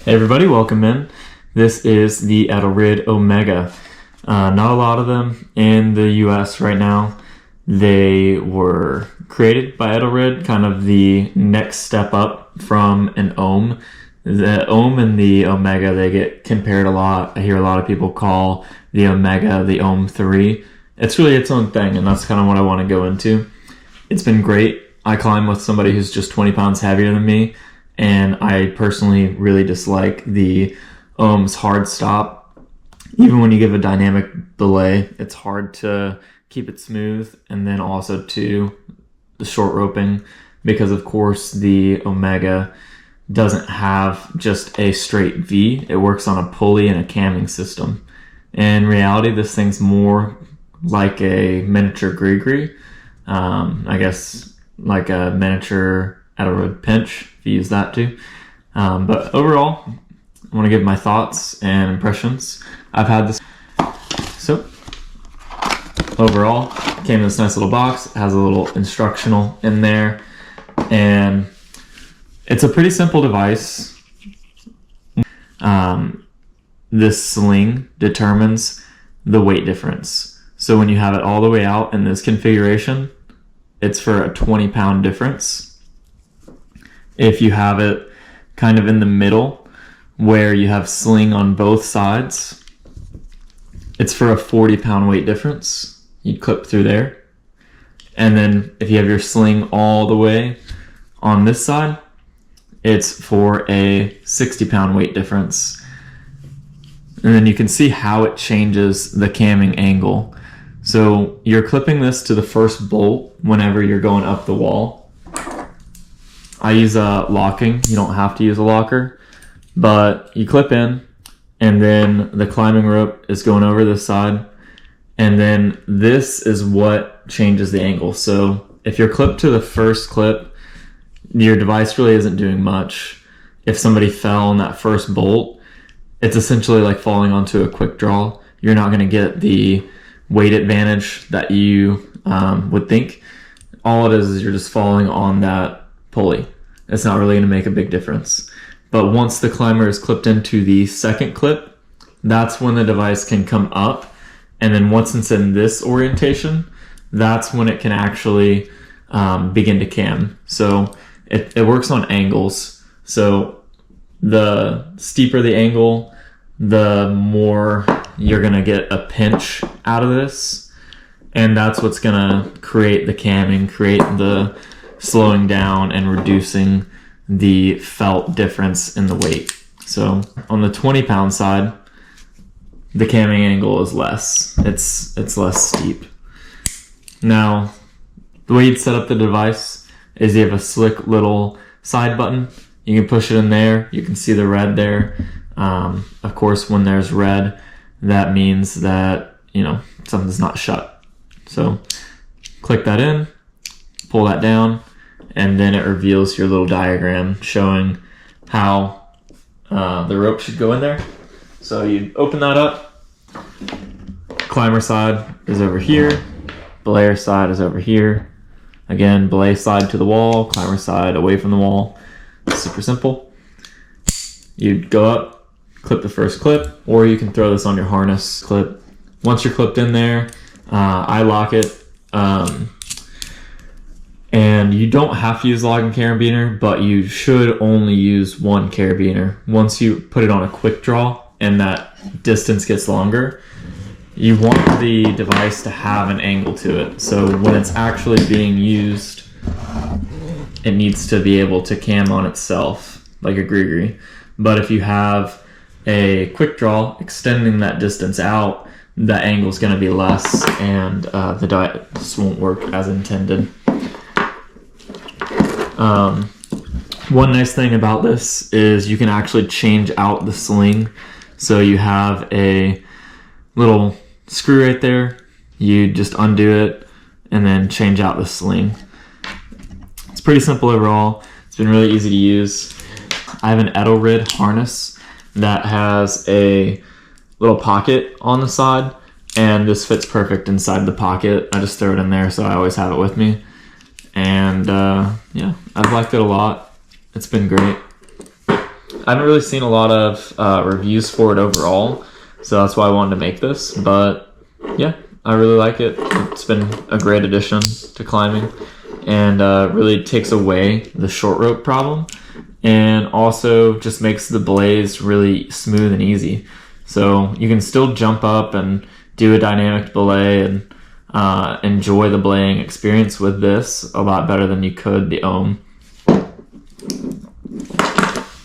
Hey everybody, welcome in. This is the EDELRID OHMEGA. Not a lot of them in the US right now. They were created by EDELRID, kind of the next step up from an ohm. The ohm and the OHMEGA, they get compared a lot. I hear a lot of people call the OHMEGA the ohm 3. It's really its own thing, and that's kind of what I want to go into. It's been great. I climb with somebody who's just 20 pounds heavier than me, and I personally really dislike the ohms hard stop. Even when you give a dynamic belay, it's hard to keep it smooth, and then also to the short roping, because of course the OHMEGA doesn't have just a straight V. It works on a pulley and a camming system. In reality, this thing's more like a miniature gree-gree. I guess like a miniature EDELRID pinch, if you use that too. But overall, I want to give my thoughts and impressions. I've had this. So, overall, came in this nice little box. It has a little instructional in there. And it's a pretty simple device. This sling determines the weight difference. So when you have it all the way out in this configuration, it's for a 20-pound difference. If you have it kind of in the middle, where you have sling on both sides, it's for a 40-pound weight difference. You clip through there. And then if you have your sling all the way on this side, it's for a 60-pound weight difference. And then you can see how it changes the camming angle. So you're clipping this to the first bolt whenever you're going up the wall. I use a locking. You don't have to use a locker, but you clip in, and then the climbing rope is going over this side, and then this is what changes the angle. So if you're clipped to the first clip, your device really isn't doing much. If somebody fell on that first bolt, it's essentially like falling onto a quick draw. You're not going to get the weight advantage that you would think. All it is you're just falling on that pulley. It's not really going to make a big difference. But once the climber is clipped into the second clip, that's when the device can come up. And then once it's in this orientation, that's when it can actually begin to cam. So it works on angles. So the steeper the angle, the more you're going to get a pinch out of this. And that's what's going to create the camming, create the slowing down and reducing the felt difference in the weight. So on the 20-pound side, the camming angle is less. It's less steep. Now, the way you'd set up the device is you have a slick little side button. You can push it in there. You can see the red there. Of course, when there's red, that means that, something's not shut. So click that in, pull that down, and then it reveals your little diagram showing how the rope should go in there. So you open that up. Climber side is over here. Belayer side is over here. Again, belay side to the wall, climber side away from the wall. Super simple. You'd go up, clip the first clip, or you can throw this on your harness clip. Once you're clipped in there, I lock it. And you don't have to use the locking carabiner, but you should only use one carabiner. Once you put it on a quick draw and that distance gets longer, you want the device to have an angle to it. So when it's actually being used, it needs to be able to cam on itself like a gree-gree. But if you have a quick draw extending that distance out, the angle is going to be less, and the device won't work as intended. One nice thing about this is you can actually change out the sling. So you have a little screw right there. You just undo it and then change out the sling. It's pretty simple overall. It's been really easy to use. I have an EDELRID harness that has a little pocket on the side, and this fits perfect inside the pocket. I just throw it in there, so I always have it with me. And yeah, I've liked it a lot. It's been great. I haven't really seen a lot of reviews for it overall, so that's why I wanted to make this. But yeah, I really like it. It's been a great addition to climbing, and really takes away the short rope problem, and also just makes the belays really smooth and easy. So you can still jump up and do a dynamic belay and enjoy the belaying experience with this a lot better than you could the ohm.